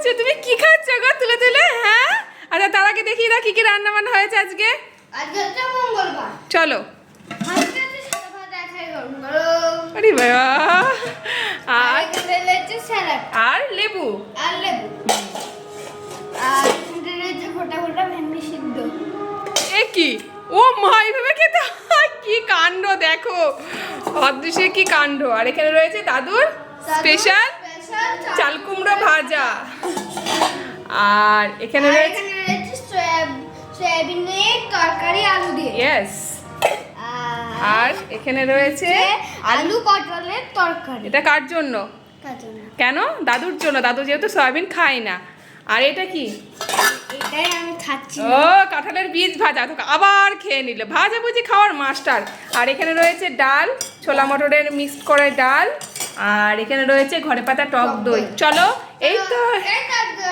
বুঝি তুমি কি খাচ্ছ গো তুলে তুলে? হ্যাঁ, আচ্ছা তার আগে দেখি না কি কি রান্না বান্না হয়েছে আজকে। আজকে হচ্ছে মঙ্গলবার। চলো। আজকে হচ্ছে সাদা ভাত দেখাই গরম গরম। আরে বাবা, আর আর এখানে রয়েছে স্যালাড আর লেবু। আর লেবু। আর এখানে রয়েছে ফোটা ফোটা ভেন্ডি সিদ্ধ। এ কি? ও মা, এইভাবে খেতে হয়? কি কাণ্ড দেখো, অদৃশ্যে কি কাণ্ড। আর এখানে রয়েছে দাদুর স্পেশাল চাল কুমড়ো ভাজা। আর এখানে আর রয়েছে এখানে রয়েছে সয়াবিনের তরকারি আলু দিয়ে। ইয়েস। আর এখানে রয়েছে আলু পটলের তরকারি। এটা কার জন্য? কাজল। কেন? দাদুর জন্য, দাদু যেহেতু সয়াবিন খায় না। আর এটা কি? এটাই আমি খাচ্ছি। ও কাঁঠালের বীজ ভাজা, তো আবার খেয়ে নিলে, ভাজা ভুজি খাওয়ার মাস্টার। আর এখানে রয়েছে ডাল, ছোলা মটরের মিক্সড করে ডাল। আর এখানে রয়েছে ঘরে পাতা টক দই। চলো, এই তো এই তো